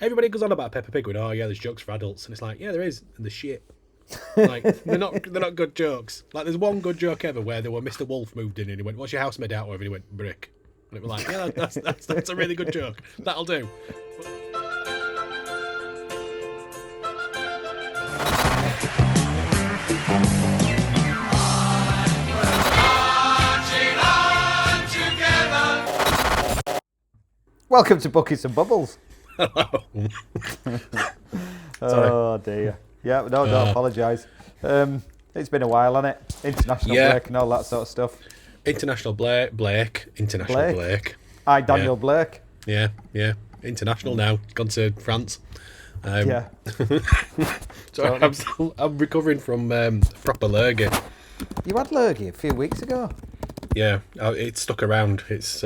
Everybody goes on about Peppa Pig going, oh yeah, there's jokes for adults, and it's like, yeah, there is, and they're shit. Like they're not good jokes. Like there's one good joke ever where Mr. Wolf moved in and he went, "What's your house made out of?" And he went, "Brick." And it was like, yeah, that's a really good joke. That'll do. Welcome to Buckets and Bubbles. Oh dear. Yeah, no, don't apologise. It's been a while, hasn't it? International break and all that sort of stuff. International Blake. International Blake. Hi, Daniel Blake. Yeah. International now. Gone to France. Yeah. So I'm recovering from proper lurgy. You had lurgy a few weeks ago. Yeah, it stuck around. It's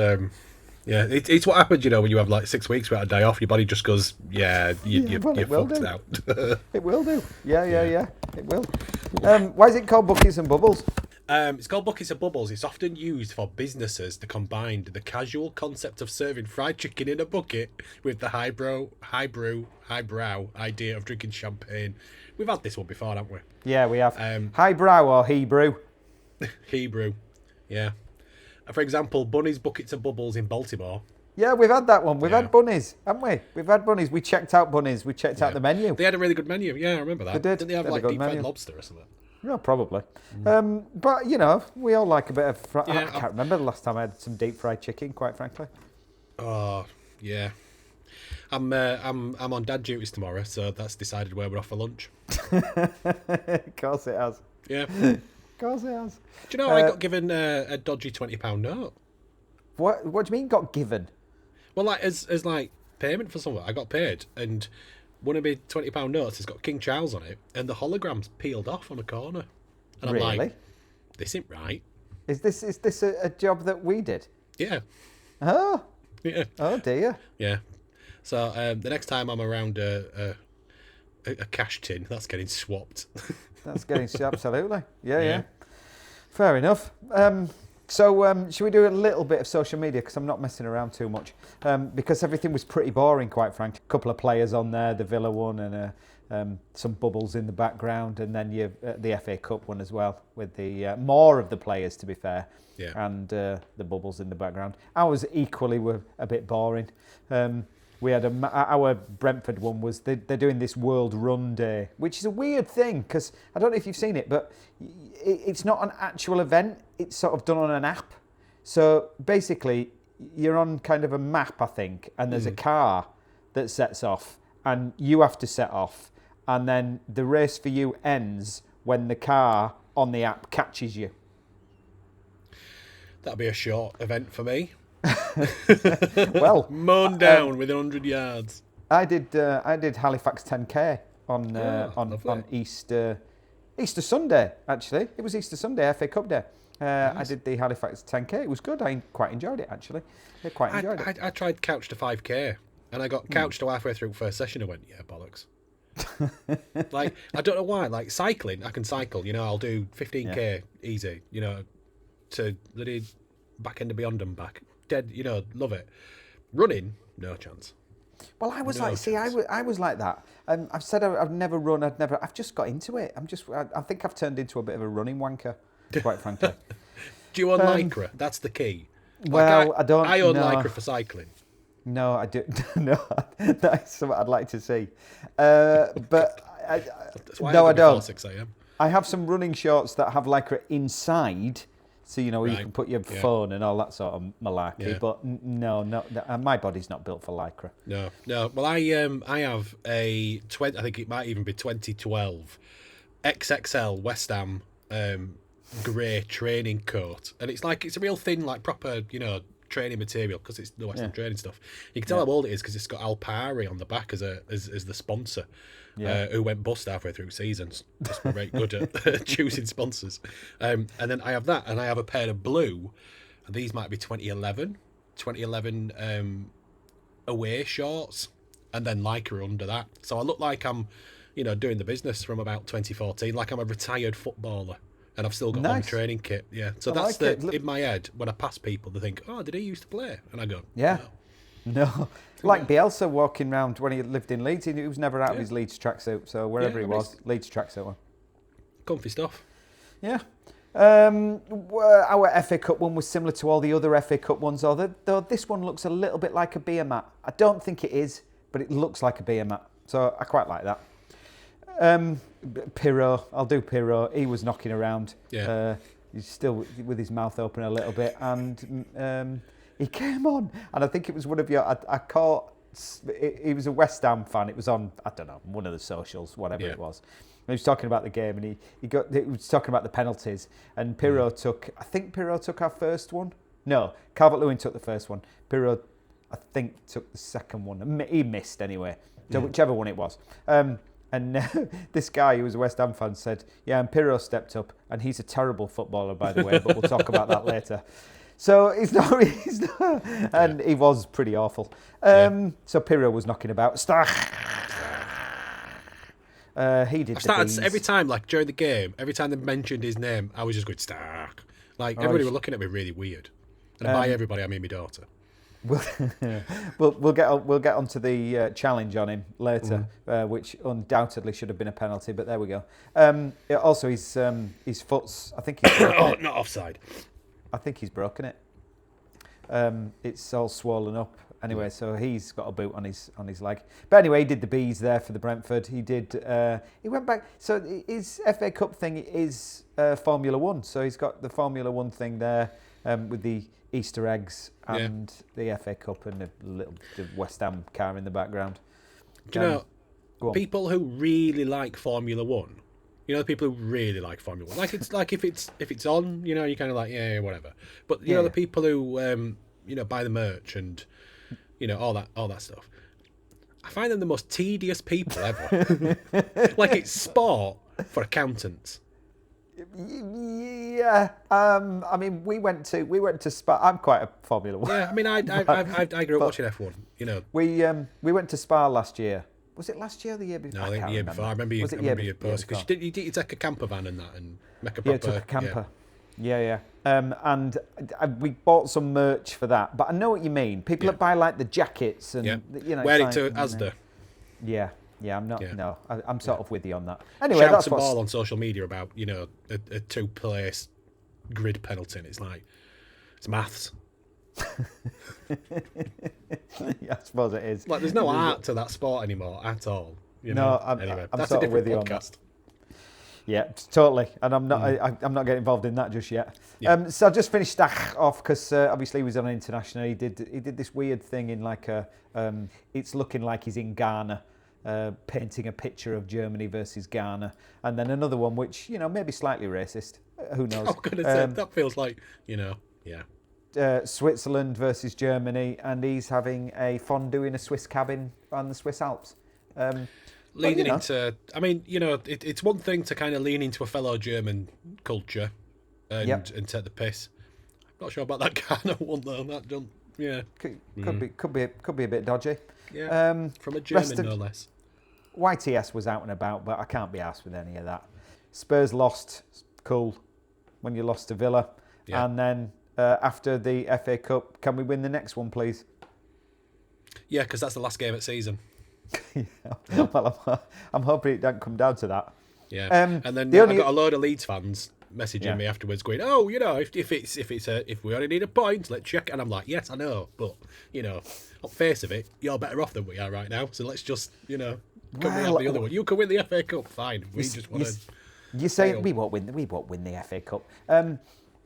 it's what happens, when you have like 6 weeks without a day off. Your body just goes, you're fucked out. It will do. Yeah. It will. Why is it called Buckets and Bubbles? It's called Buckets and Bubbles. It's often used for businesses to combine the casual concept of serving fried chicken in a bucket with the highbrow idea of drinking champagne. We've had this one before, haven't we? Yeah, we have. Highbrow or Hebrew? Hebrew, yeah. For example, Bunny's Buckets and Bubbles in Baltimore. Yeah, we've had that one. We've had bunnies, haven't we? We've had bunnies. We checked out bunnies. We checked out the menu. They had a really good menu. Yeah, I remember that. They did. Didn't they have like deep fried lobster or something? Yeah, probably. But we all like a bit of. I can't remember the last time I had some deep fried chicken. Quite frankly. Oh yeah, I'm on dad duties tomorrow, so that's decided where we're off for lunch. Of course it has. Yeah. Of course it has. Do you know I got given a dodgy £20 note? What do you mean got given? Well, like as like payment for something, I got paid, and one of my £20 notes has got King Charles on it, and the hologram's peeled off on a corner. And I'm like, this ain't right. Is this a job that we did? Yeah. Oh. Yeah. Oh dear. Yeah. So the next time I'm around a cash tin, that's getting swapped. That's getting absolutely. Yeah. Fair enough. So should we do a little bit of social media, because I'm not messing around too much, because everything was pretty boring, quite frankly. A couple of players on there, the Villa one, and some bubbles in the background, and then the FA Cup one as well, with the more of the players, to be fair, and the bubbles in the background. Ours equally were a bit boring. We had our Brentford one was they're doing this World Run Day, which is a weird thing, because I don't know if you've seen it, but it's not an actual event. It's sort of done on an app. So basically, you're on kind of a map, I think, and there's a car that sets off, and you have to set off, and then the race for you ends when the car on the app catches you. That'll be a short event for me. Well, mown down within 100 yards. I did Halifax 10K on Easter Sunday. Actually, it was Easter Sunday, FA Cup day. Nice. I did the Halifax 10K. It was good. I quite enjoyed it, actually. I tried couch to 5K, and I got couch to halfway through first session. I went, yeah, bollocks. Like, I don't know why. Like cycling, I can cycle. I'll do 15K easy. To the back end of beyond and back. Dead, love it. Running, no chance. Well, I was I was like that. I've said I've never run. I've just got into it. I think I've turned into a bit of a running wanker, quite frankly. Do you own lycra? That's the key. Well, I don't. I own lycra for cycling. No, I do. No, that's something I'd like to see. But I don't. 6 a.m. I have some running shorts that have lycra inside. So, where you can put your phone and all that sort of malarkey. Yeah. But no, my body's not built for lycra. No. Well, I have a I think it might even be 2012 XXL West Ham grey training coat, and it's a real thin, like proper, training material, because it's the West Ham training stuff. You can tell how old it is because it's got Alpari on the back as the sponsor. Who went bust halfway through seasons. Just very good at choosing sponsors. And then I have that, and I have a pair of blue, and these might be 2011 away shorts, and then lycra under that. So I look like I'm, doing the business from about 2014, like I'm a retired footballer, and I've still got home training kit. Yeah, so that's in my head, when I pass people, they think, oh, did he used to play? And I go, yeah. no. No. Like Bielsa walking around when he lived in Leeds, he was never out of his Leeds tracksuit. So wherever he was, Leeds tracksuit on. Comfy stuff. Yeah. Our FA Cup one was similar to all the other FA Cup ones, though this one looks a little bit like a beer mat. I don't think it is, but it looks like a beer mat. So I quite like that. Pirro, I'll do Pirro. He was knocking around. Yeah. He's still with his mouth open a little bit, and he came on, and I think it was one of your. I caught. He was a West Ham fan. It was on, I don't know, one of the socials, whatever it was. And he was talking about the game, and he was talking about the penalties. And Pirro took. I think Pirro took our first one. No, Calvert-Lewin took the first one. Pirro, I think, took the second one. He missed anyway. So whichever one it was. And this guy who was a West Ham fan said, yeah, and Pirro stepped up, and he's a terrible footballer, by the way, but we'll talk about that later. So he's not, and he was pretty awful. So Pirro was knocking about. He did. Every time, like during the game, every time they mentioned his name, I was just going Stark. Like everybody were looking at me really weird. And by everybody, I mean my daughter. We'll get onto the challenge on him later, which undoubtedly should have been a penalty, but there we go. Also, his foot's. I think he's not offside. I think he's broken it. It's all swollen up. Anyway, so he's got a boot on his leg. But anyway, he did the bees there for the Brentford. He did. He went back. So his FA Cup thing is Formula One. So he's got the Formula One thing there with the Easter eggs and the FA Cup and the West Ham car in the background. Do you know people who really like Formula One? You know, the people who really like Formula One. Like it's like if it's on, you know, you're kind of like whatever. But you know, the people who buy the merch and all that stuff. I find them the most tedious people ever. Like it's sport for accountants. Yeah. I mean, we went to Spa. I'm quite a Formula One. Yeah. I mean, I grew up watching F1. You know. We went to Spa last year. Was it last year or the year before? No, I think the year before. I remember you posted because you took a camper van and that and make a proper. Yeah, took a camper. Yeah. And we bought some merch for that. But I know what you mean. People that buy like the jackets and wear it to Asda. Yeah, I'm not. Yeah. No, I'm sort of with you on that. Anyway, Shout that's some ball on social media about a two-place grid penalty. And it's like it's maths. Yeah, I suppose it is. Like there's no art to that sport anymore at all. No, anyway, I'm that's sort a of with different you podcast. on that. Yeah, totally. And I'm not. I'm not getting involved in that just yet. Yeah. So I just finished Stach off because obviously he was on an international. He did this weird thing in like a. It's looking like he's in Ghana, painting a picture of Germany versus Ghana, and then another one which maybe slightly racist. Who knows? I'm gonna say that feels like Switzerland versus Germany, and he's having a fondue in a Swiss cabin on the Swiss Alps. Leaning into, I mean, it's one thing to kind of lean into a fellow German culture and take the piss. I'm not sure about that Ghana one though. That don't, could be a bit dodgy. Yeah, from a German no less. YTS was out and about, but I can't be arsed with any of that. Spurs lost, cool. When you lost to Villa, and then after the FA Cup, can we win the next one, please? Yeah, because that's the last game at season. Well, I'm hoping it don't come down to that. Yeah, and then I got a load of Leeds fans messaging me afterwards, going, "Oh, if we only need a point, let's check." And I'm like, "Yes, I know, but on face of it, you're better off than we are right now. So let's just can we have the other one? You can win the FA Cup, fine. We just want to." You say we won't win the FA Cup.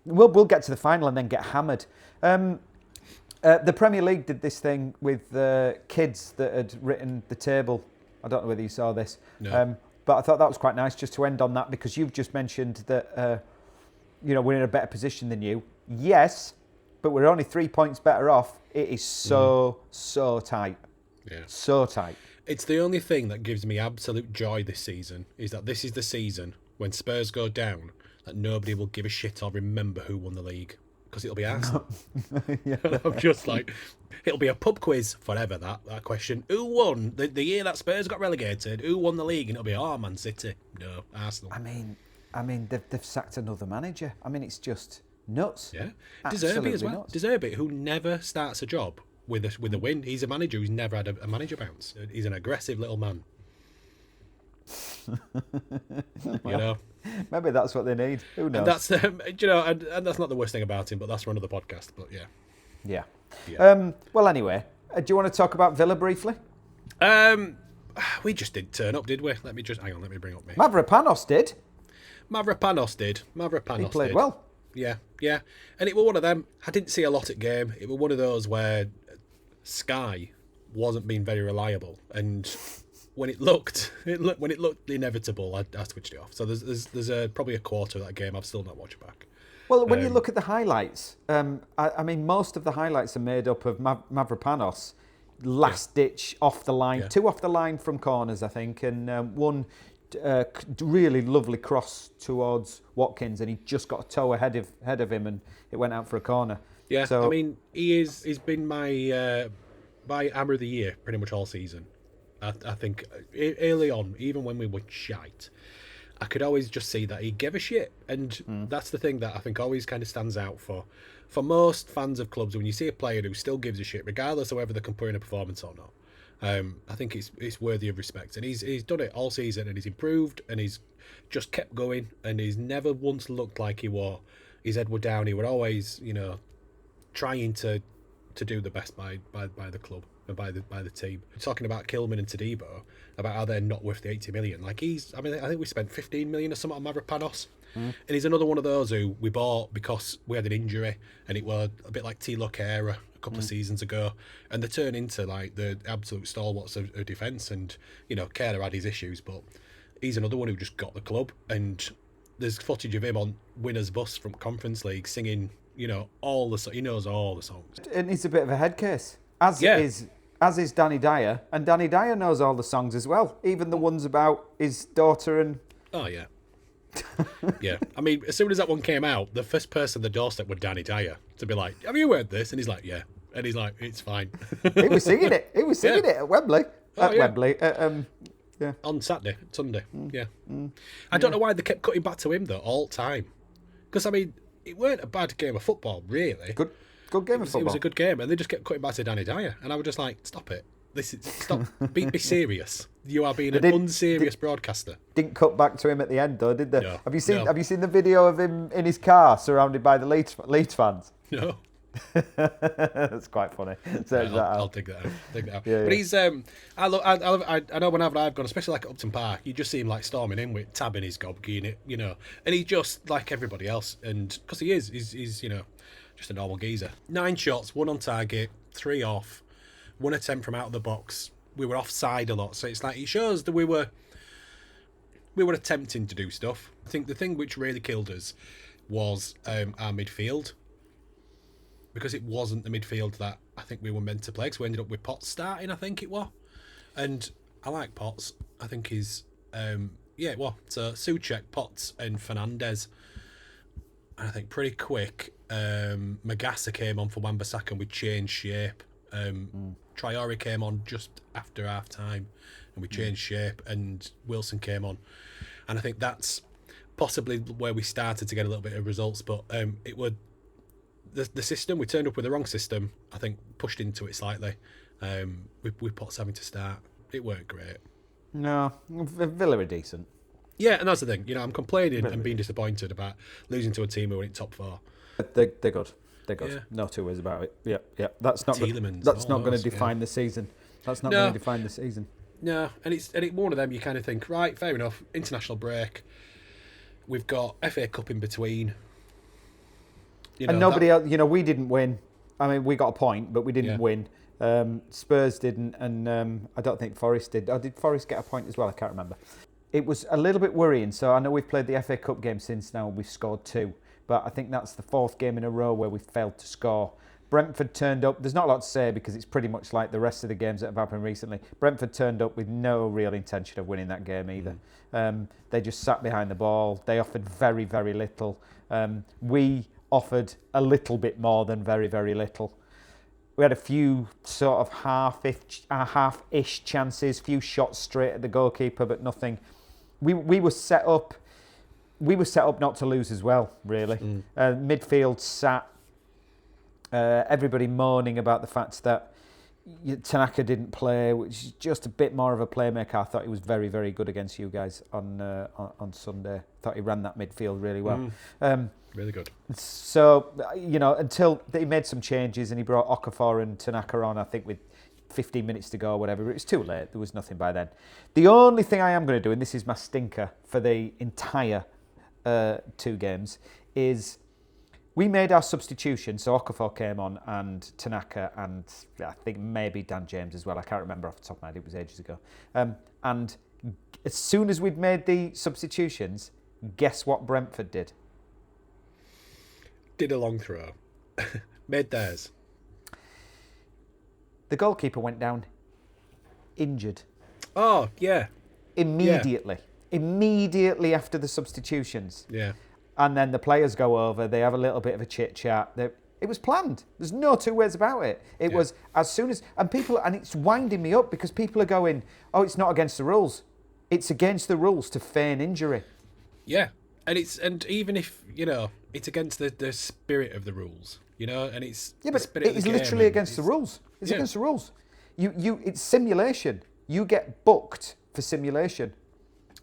We'll get to the final and then get hammered. The Premier League did this thing with kids that had written the table. I don't know whether you saw this, but I thought that was quite nice just to end on that because you've just mentioned that we're in a better position than you. Yes, but we're only 3 points better off. It is so tight. Yeah, so tight. It's the only thing that gives me absolute joy this season is that this is the season when Spurs go down that nobody will give a shit or remember who won the league. Because it'll be Arsenal. And I'm just like, it'll be a pub quiz forever, that question. Who won the year that Spurs got relegated? Who won the league? And it'll be, Man City. No, Arsenal. I mean, they've sacked another manager. I mean, it's just nuts. Yeah. De Zerbi as well. De Zerbi, who never starts a job with a win. He's a manager who's never had a manager bounce. He's an aggressive little man. You know, maybe that's what they need. Who knows? and that's and that's not the worst thing about him, but that's for another podcast. But yeah. Yeah. Well, anyway, do you want to talk about Villa briefly? We just didn't turn up, did we? Let me bring up me. Mavropanos did. Mavropanos did. He played well. Yeah. And it was one of them. I didn't see a lot at game. It was one of those where Sky wasn't being very reliable, and when it looked inevitable, I switched it off. So there's probably a quarter of that game I've still not watched back. Well, when you look at the highlights, I mean, most of the highlights are made up of Mavropanos last ditch off the line, 2 off the line from corners, I think, and one really lovely cross towards Watkins, and he just got a toe ahead of him, and it went out for a corner. Yeah, so, I mean, he's been my Hammer of the Year pretty much all season. I think early on, even when we were shite, I could always just see that he gave a shit, and that's the thing that I think always kind of stands out for most fans of clubs. When you see a player who still gives a shit, regardless of whether they're comparing a performance or not, I think it's worthy of respect, and he's done it all season, and he's improved, and he's just kept going, and he's never once looked like he were his Edward Downey. We're always, trying to do the best by the club and by the team. Talking about Kilman and Todibo, about how they're not worth the 80 million. I think we spent 15 million or something on Mavropanos. And he's another one of those who we bought because we had an injury, and it was a bit like Tilo Kehrer a couple of seasons ago, and they turn into like the absolute stalwarts of defence. And Kehrer had his issues, but he's another one who just got the club. And there's footage of him on Winners' Bus from Conference League singing, he knows all the songs. And he's a bit of a head case, as is Danny Dyer, and Danny Dyer knows all the songs as well, even the ones about his daughter and. Oh yeah. Yeah, I mean, as soon as that one came out, the first person on the doorstep was Danny Dyer to be like, "Have you heard this?" And he's like, "Yeah," and he's like, "It's fine." He was singing it. He was singing it at Wembley. Wembley. Yeah. On Sunday. Yeah. I don't know why they kept cutting back to him though all the time, because I mean, it weren't a bad game of football really. Good game of football. It was a good game, and they just kept cutting back to Danny Dyer, and I was just like, "Stop it! Stop! Be serious! You are being an unserious broadcaster." Didn't cut back to him at the end though, did they? No, Have you seen the video of him in his car surrounded by the Leeds fans? No. That's quite funny. I'll dig that out. Yeah, but he's I know whenever I've gone, especially like at Upton Park, you just see him like storming in with tab in his gob, and he's just like everybody else, and because he's just a normal geezer. 9 shots, 1 on target, 3 off, 1 attempt from out of the box. We were offside a lot, so it's like it shows that we were attempting to do stuff. I think the thing which really killed us was our midfield, because it wasn't the midfield that I think we were meant to play. Because we ended up with Potts starting, I think it was, and I like Potts. I think he's so Souček, Potts, and Fernandez. And I think pretty quick, Magassa came on for Wan-Bissaka and we changed shape. Traore came on just after half time and we changed shape, and Wilson came on. And I think that's possibly where we started to get a little bit of results, but it would the system, we turned up with the wrong system, I think, pushed into it slightly. With Potts having to start, it weren't great. No, Villa are decent. Yeah, and that's the thing. I'm complaining and being disappointed about losing to a team who were in top 4. They're good. They're good. Yeah. No 2 ways about it. Yeah. That's not going to define the season. That's not going to define the season. No, and it's one of them. You kind of think, right, fair enough. International break. We've got FA Cup in between. And nobody else. We didn't win. I mean, we got a point, but we didn't win. Spurs didn't, and I don't think Forest did. Oh, did Forest get a point as well? I can't remember. It was a little bit worrying. So I know we've played the FA Cup game since now. We've scored 2. But I think that's the 4th game in a row where we failed to score. Brentford turned up. There's not a lot to say because it's pretty much like the rest of the games that have happened recently. Brentford turned up with no real intention of winning that game either. They just sat behind the ball. They offered very, very little. We offered a little bit more than very, very little. We had a few sort of half-ish chances, few shots straight at the goalkeeper, but nothing. We were set up. We were set up not to lose as well, really. Midfield sat. Everybody moaning about the fact that Tanaka didn't play, which is just a bit more of a playmaker. I thought he was very, very good against you guys on Sunday. Thought he ran that midfield really well. Really good. So, until he made some changes and he brought Okafor and Tanaka on, I think with 15 minutes to go or whatever, it was too late. There was nothing by then. The only thing I am going to do, and this is my stinker for the entire 2 games, is we made our substitution. So Okafor came on and Tanaka and I think maybe Dan James as well. I can't remember off the top of my head. It was ages ago. And as soon as we'd made the substitutions, guess what Brentford did? Did a long throw. Made theirs. The goalkeeper went down injured. Oh, yeah. Immediately. Yeah. Immediately after the substitutions. Yeah. And then the players go over, they have a little bit of a chit-chat. It was planned. There's no two ways about it. It was as soon as... And it's winding me up because people are going, oh, it's not against the rules. It's against the rules to feign injury. Yeah. And even if, it's against the spirit of the rules, and it's... Yeah, but it is literally against the rules. It's against the rules. It's simulation. You get booked for simulation.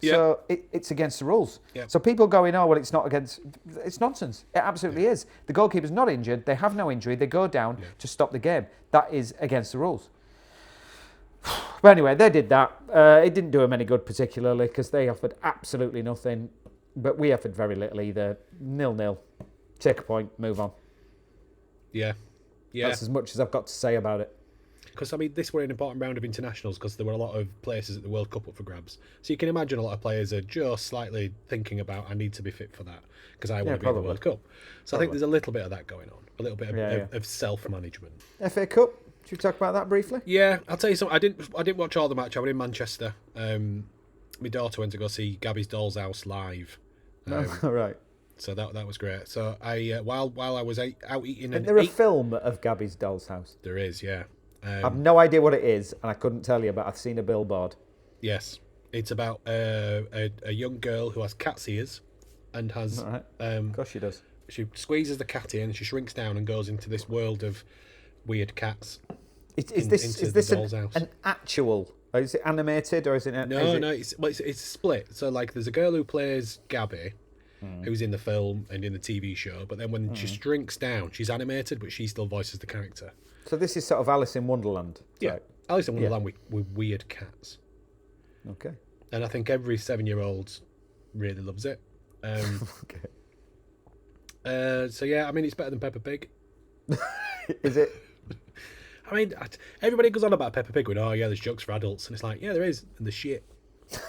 Yeah. So it's against the rules. Yeah. So people going, oh, well, it's not against... It's nonsense. It absolutely is. The goalkeeper's not injured. They have no injury. They go down to stop the game. That is against the rules. But anyway, they did that. It didn't do them any good particularly because they offered absolutely nothing. But we offered very little either. 0-0. Take a point. Move on. Yeah. Yeah. That's as much as I've got to say about it. Because, this were an important round of internationals because there were a lot of places at the World Cup up for grabs. So you can imagine a lot of players are just slightly thinking about, I need to be fit for that because I want to be in the World Cup. So I think there's a little bit of that going on. A little bit of self-management. FA Cup. Should we talk about that briefly? Yeah, I'll tell you something. I didn't watch all the match. I was in Manchester. My daughter went to go see Gabby's Doll's House live. Right. So that was great. So I while I was out eating... Isn't there a film of Gabby's Doll's House? There is, yeah. I have no idea what it is, and I couldn't tell you, but I've seen a billboard. Yes. It's about a young girl who has cat's ears and has... Right. Of course she does. She squeezes the cat in, she shrinks down and goes into this world of weird cats. Is this an actual... Is it animated or is it... No, it's split. So, there's a girl who plays Gabby, who's in the film and in the TV show, but then when she shrinks down, she's animated, but she still voices the character. So this is sort of Alice in Wonderland. Yeah, right? Alice in Wonderland with weird cats. Okay. And I think every 7-year-old really loves it. Okay. So yeah, it's better than Peppa Pig. Is it? Everybody goes on about Peppa Pig with, oh yeah, there's jokes for adults, and it's like, yeah, there is, and they're shit.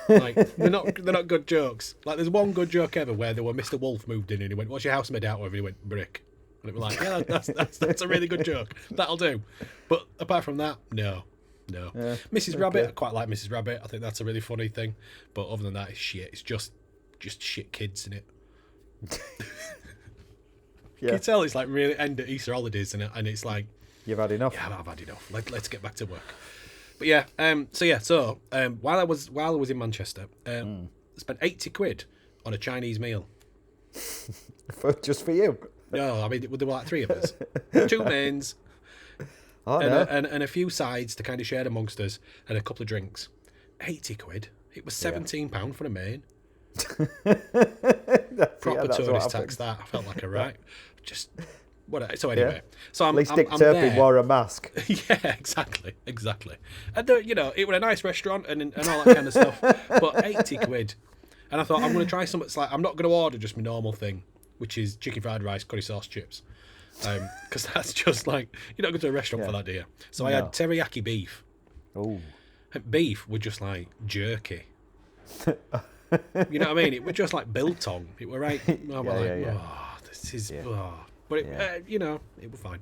They're not good jokes. There's one good joke ever where Mr. Wolf moved in and he went, what's your house made out of? And he went, brick. And it was like, yeah, that's a really good joke. That'll do. But apart from that, no. Yeah, Mrs. Rabbit, I quite like Mrs. Rabbit. I think that's a really funny thing. But other than that, it's shit. It's just shit kids in it. You can tell it's really end at Easter holidays and it's like, you've had enough. Yeah, I've had enough. Let's get back to work. But yeah, so while I was in Manchester, I spent 80 quid on a Chinese meal. Just for you? No, there were 3 of us. 2 mains. And a few sides to kind of share amongst us, and a couple of drinks. 80 quid. It was £17 for a main. Proper tourist tax that. I felt like a right. Just whatever. So anyway, so at least Dick Turpin wore a mask. Yeah, exactly. And it was a nice restaurant and all that kind of stuff. But 80 quid, and I thought I'm going to try something. I'm not going to order just my normal thing, which is chicken fried rice, curry sauce, chips. Because that's just you're not going to a restaurant for that, do you? So I had teriyaki beef. Oh. Beef with just jerky. You know what I mean? It was just biltong. It were right. Oh, this is. Yeah. Oh. But it was fine.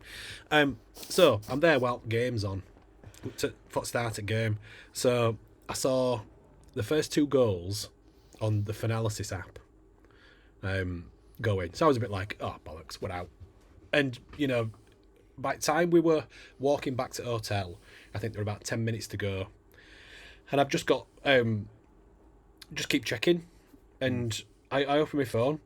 So I'm there while game's on. For start a game. So I saw the first 2 goals on the Finalysis app. Going. So I was a bit like, oh bollocks, we're out. And by the time we were walking back to the hotel, I think there were about 10 minutes to go, and I've just got just keep checking, and I opened my phone,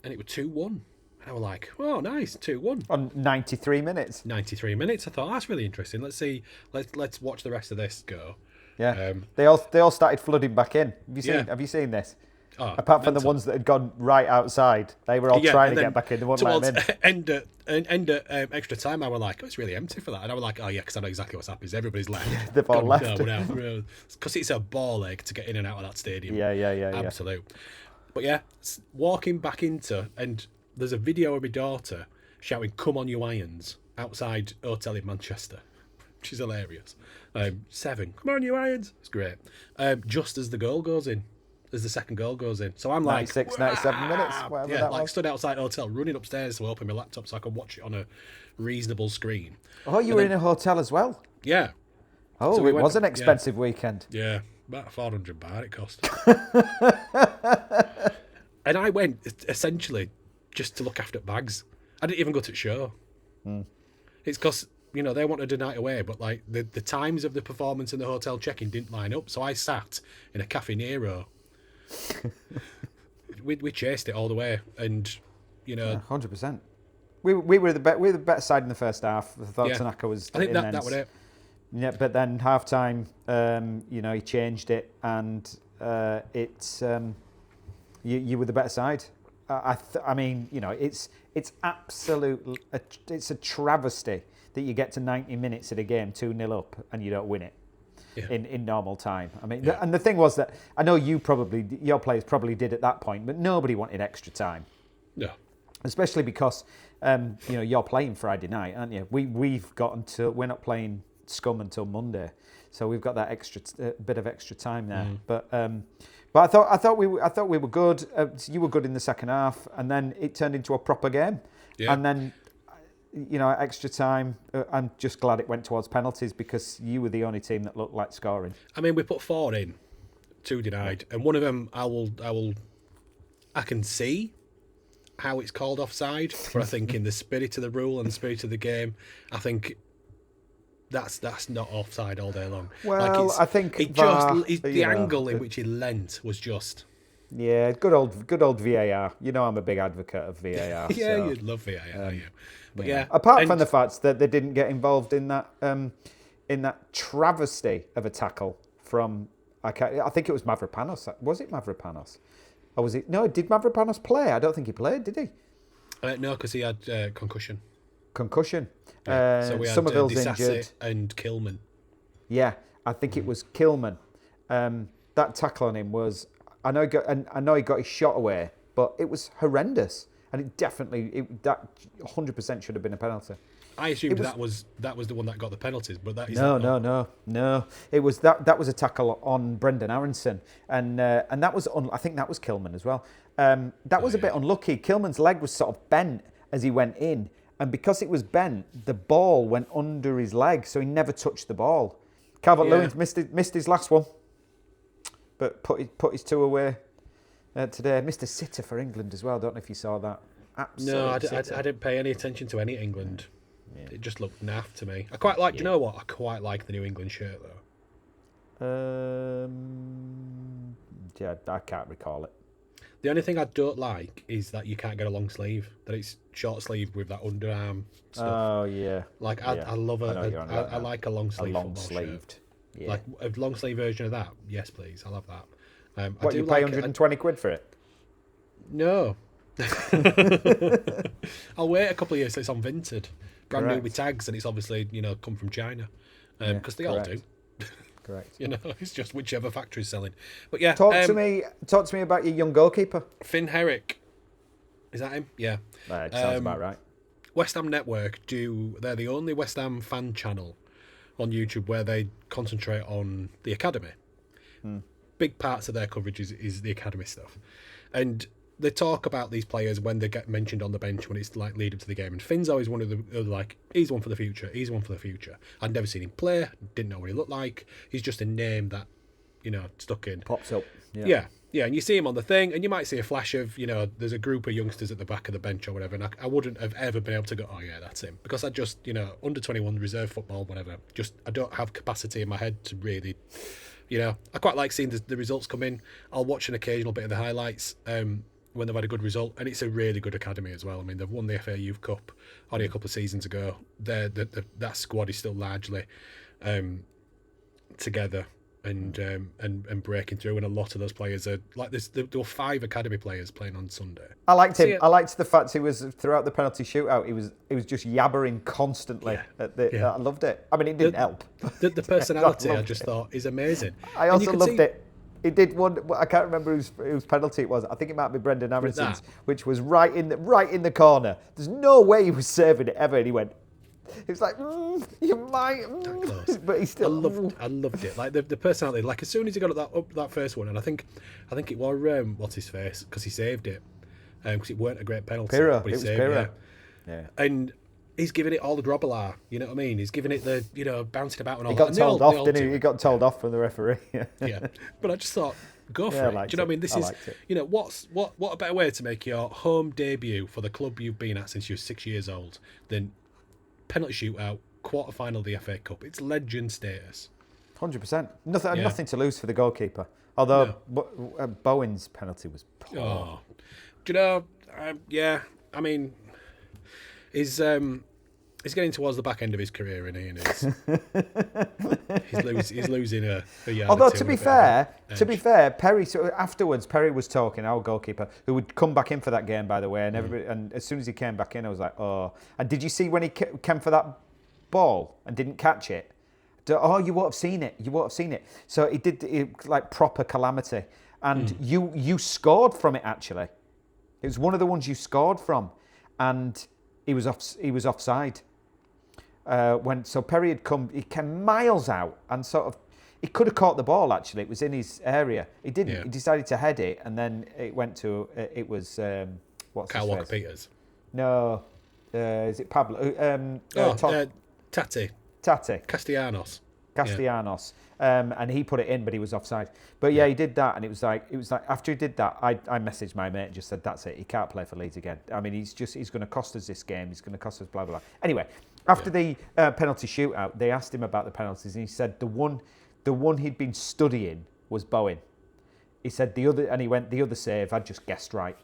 and it was 2-1. I was like, oh, nice, 2-1. On 93 minutes. 93 minutes. I thought, that's really interesting. Let's see. Let's watch the rest of this go. Yeah. They all started flooding back in. Have you seen this? Oh, apart from the ones that had gone right outside, they were all trying to get back in. They wouldn't let them in. End at extra time, I was like, oh, it's really empty for that. And I was like, oh, yeah, because I know exactly what's happened. Everybody's left. They've all left. Because it's a ball ache to get in and out of that stadium. Yeah. Absolute. But yeah, walking back into, and there's a video of my daughter shouting, come on, you irons, outside hotel in Manchester, which is hilarious. 7, come on, you irons. It's great. Just as the goal goes in. As the second goal goes in. So I'm 96, 97 minutes, whatever that was. Stood outside hotel, running upstairs to open my laptop so I could watch it on a reasonable screen. Oh, you were in a hotel as well? Yeah. Oh, so it was an expensive weekend. Yeah, about £400 it cost. And I went, essentially, just to look after bags. I didn't even go to the show. It's because, they wanted a night away, but like the times of the performance in the hotel check-in didn't line up. So I sat in a Cafe Nero. we chased it all the way, and 100%. We were the better side in the first half. I thought Tanaka was. I think that was it. Yeah, but then half time, he changed it, and it's you were the better side. I mean, it's absolutely it's a travesty that you get to 90 minutes of the game 2-0 up and you don't win it. Yeah. In normal time. I mean, and the thing was that I know your players probably did at that point, but nobody wanted extra time. No. Especially because, you're playing Friday night, aren't you? We're not playing Scum until Monday, so we've got that extra bit of extra time there. But I thought we were good. You were good in the second half, and then it turned into a proper game. Yeah. And then. Extra time. I'm just glad it went towards penalties because you were the only team that looked like scoring. I mean, we put 4 in, 2 denied, and one of them I can see how it's called offside, but I think in the spirit of the rule and the spirit of the game, I think that's not offside all day long. Well, I think the angle in which he leant was just. Yeah, good old VAR. I'm a big advocate of VAR. Yeah, so. You'd love VAR, you. But yeah. Apart from the fact that they didn't get involved in that travesty of a tackle from I think it was Mavropanos. Was it Mavropanos? Or was it? No, did Mavropanos play? I don't think he played, did he? No, because he had concussion. Yeah. So we had Somerville's injured and Kilman. Yeah, I think it was Kilman. That tackle on him was. I know he got his shot away, but it was horrendous, and that 100% should have been a penalty. I assumed that was the one that got the penalties, but that is no. It was that was a tackle on Brendan Aronson, and that was I think that was Kilman as well. That was a bit unlucky. Kilman's leg was sort of bent as he went in, and because it was bent, the ball went under his leg, so he never touched the ball. Calvert-Lewin missed his last one. But put his 2 away today. Mr. Sitter for England as well. I don't know if you saw that. No, I didn't pay any attention to any England. Yeah. It just looked naff to me. I quite like. Do you know what? I quite like the New England shirt though. Yeah, I can't recall it. The only thing I don't like is that you can't get a long sleeve. That it's short sleeve with that underarm stuff. Oh yeah. I love I like a long sleeve. A long sleeved. Yeah. Like a long sleeve version of that. Yes, please. I love that. What, you pay 120 quid for it? No. I'll wait a couple of years till it's on Vinted. Brand new with tags, and it's obviously, come from China. Because they all do. Correct. It's just whichever factory's selling. But yeah. Talk to me about your young goalkeeper. Finn Herrick. Is that him? Yeah. That sounds about right. West Ham Network they're the only West Ham fan channel on YouTube where they concentrate on the academy. Big parts of their coverage is the academy stuff. And they talk about these players when they get mentioned on the bench when it's like lead up to the game. And Finn's always one of the he's one for the future. He's one for the future. I'd never seen him play. Didn't know what he looked like. He's just a name that, stuck in. Pops up. Yeah. And you see him on the thing, and you might see a flash of, there's a group of youngsters at the back of the bench or whatever, and I wouldn't have ever been able to go, oh yeah, that's him. Because I just, under 21 reserve football, whatever, just, I don't have capacity in my head to really, I quite like seeing the results come in. I'll watch an occasional bit of the highlights. when they've had a good result, and it's a really good academy as well. I mean, they've won the FA Youth Cup only a couple of seasons ago. That squad is still largely together and breaking through, and a lot of those players are like this. There were 5 academy players playing on Sunday. I liked him. I liked the fact he was throughout the penalty shootout. He was just yabbering constantly. I loved it. I mean, it didn't help. The personality I just thought is amazing. I also loved it. He did one. I can't remember whose penalty it was. I think it might be Brendan Aaronson's, which was right in the corner. There's no way he was serving it ever, and he went. It was like you might, but he still. I loved it. Like the personality. Like as soon as he got that first one, and I think it was what's his face, because he saved it, because it weren't a great penalty. Pirro. But he it was saved Pirro. it. Yeah. And he's giving it all the Drobbelar, you know what I mean? He's giving it the, bouncing about and all that. He got told off, didn't he? He got told off from the referee. Yeah. But I just thought, go for it. Do you know what I mean? This is, what a better way to make your home debut for the club you've been at since you were 6 years old than penalty shootout, quarter-final of the FA Cup. It's legend status. 100%. Nothing to lose for the goalkeeper. Although Bowen's penalty was poor. Oh. Do you know, I mean, he's getting towards the back end of his career, isn't he? And he's losing a yard. Although to be fair, Perry. So afterwards, Perry was talking. Our goalkeeper, who would come back in for that game, by the way, and everybody. And as soon as he came back in, I was like, oh. And did you see when he came for that ball and didn't catch it? Oh, you won't have seen it. You won't have seen it. So he did like proper calamity, and you scored from it actually. It was one of the ones you scored from, and he was offside. So Perry had come, he came miles out and sort of, he could have caught the ball actually. It was in his area. He didn't. Yeah. He decided to head it, and then it went to. It was what's Kyle his Walker face? Peters. No, is it Pablo? Tati. Castellanos. And he put it in, but he was offside. But he did that, and it was like after he did that, I messaged my mate and just said, that's it. He can't play for Leeds again. I mean, he's going to cost us this game. He's going to cost us blah blah blah. Anyway, after the penalty shootout, they asked him about the penalties, and he said the one he'd been studying was Bowen. He said the other save I'd just guessed right.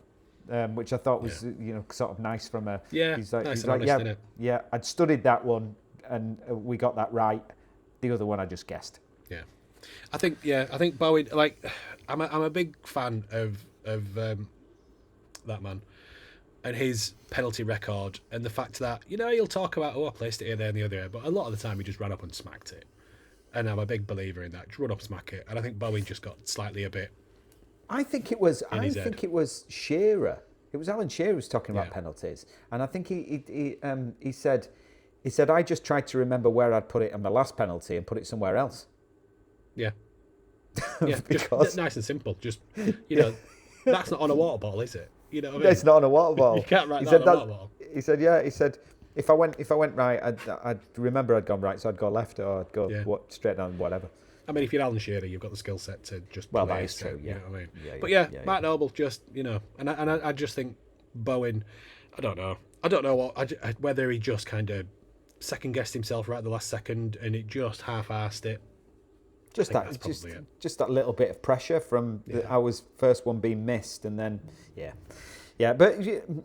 Which I thought was sort of nice from a He's like I'd studied that one and we got that right. The other one I just guessed. Yeah, I think Bowen. Like, I'm a big fan of that man and his penalty record, and the fact that he'll talk about I placed it here, there, and the other, but a lot of the time he just ran up and smacked it. And I'm a big believer in that. Just run up, smack it. And I think Bowen just got slightly a bit. I think it was Shearer. It was Alan Shearer who was talking about penalties, and I think he said I just tried to remember where I'd put it on the last penalty and put it somewhere else. Yeah. Yeah. Just nice and simple. Just that's not on a water bottle, is it? You know what I mean? It's not on a water bottle. You can't write that on a water bottle. He said if I went right, I'd remember I'd gone right, so I'd go left or I'd go straight down, whatever. I mean, if you're Alan Shearer, you've got the skill set to just. Well, that is true. Yeah. You know what I mean? Mark Noble just and I just think Bowen. I don't know whether he just kind of second guessed himself right at the last second and it just half-assed it. Just that little bit of pressure from our first one being missed, and then but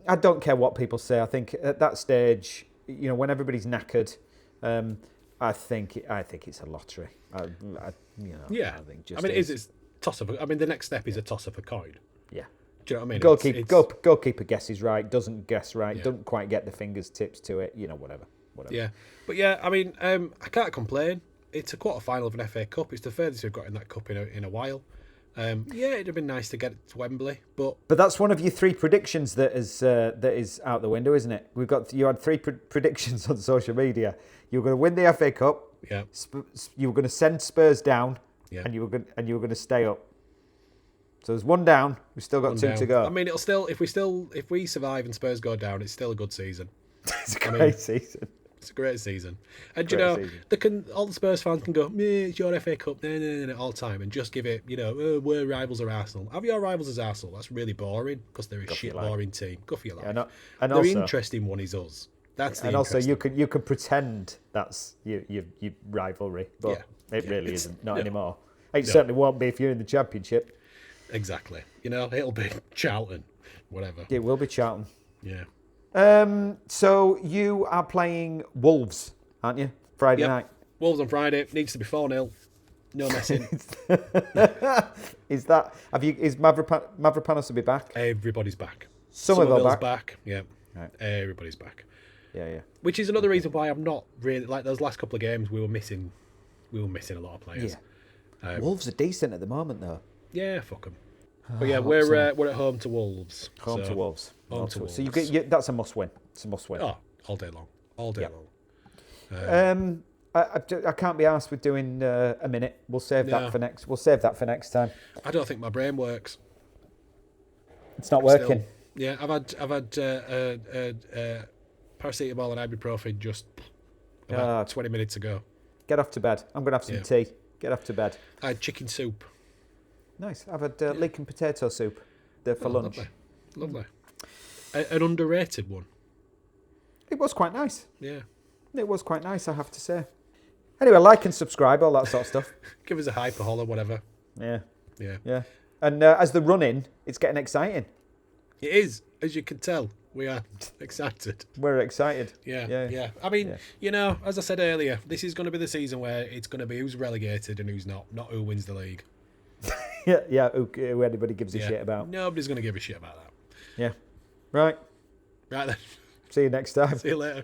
I don't care what people say. I think at that stage, when everybody's knackered, I think it's a lottery. I think it's toss of. I mean, the next step is a toss of a coin. Yeah. Do you know what I mean? Goalkeeper guesses right, doesn't guess right, doesn't quite get the fingertips to it. Whatever. Yeah, but I mean, I can't complain. It's a quarter-final of an FA Cup. It's the furthest we've got in that cup in a while. It'd have been nice to get it to Wembley, but that's one of your 3 predictions that is out the window, isn't it? You had 3 predictions on social media. You were going to win the FA Cup. Yeah. You were going to send Spurs down. Yeah. And you were going to stay up. So there's 1 down. We've still got 2 to go. I mean, if we survive and Spurs go down, it's still a good season. It's a great season. It's a great season. And all the Spurs fans can go, it's your FA Cup, no, all the time, and just give it, we're rivals are Arsenal. Have your rivals as Arsenal? That's really boring, because they're a boring team. Go for your life. And the also, interesting one is us. That's the and also you could pretend that's your rivalry, but it really isn't. Not anymore. It certainly won't be if you're in the Championship. Exactly. You know, it'll be Charlton, whatever. It will be Charlton. Yeah. So you are playing Wolves, aren't you? Friday Yep. night. Wolves on Friday. Needs to be 4-0. No messing. Is Mavropanos to be back? Everybody's back. Somerville's back. Yeah. Right. Everybody's back. Yeah. Which is another reason why I'm not really like those last couple of games. We were missing a lot of players. Yeah. Wolves are decent at the moment, though. Yeah, fuck them. But yeah, we're at home to Wolves. Home to Wolves. Home to Wolves. So that's a must-win. It's a must-win. Oh, all day long. All day long. I can't be asked with doing a minute. We'll save that for next. We'll save that for next time. I don't think my brain works. It's not working. Yeah, I've had paracetamol and ibuprofen just about 20 minutes ago. Get off to bed. I'm going to have some tea. Get off to bed. I had chicken soup. Nice. I've had leek and potato soup for lunch. Lovely. An underrated one. It was quite nice. Yeah. It was quite nice, I have to say. Anyway, like and subscribe, all that sort of stuff. Give us a hype, a holler, whatever. Yeah. Yeah. And as the run-in, it's getting exciting. It is, as you can tell. We are excited. We're excited. Yeah. I mean, you know, as I said earlier, this is going to be the season where it's going to be who's relegated and who's not who wins the league. Who anybody gives a shit about. Nobody's going to give a shit about that. Yeah. Right then. See you next time. See you later.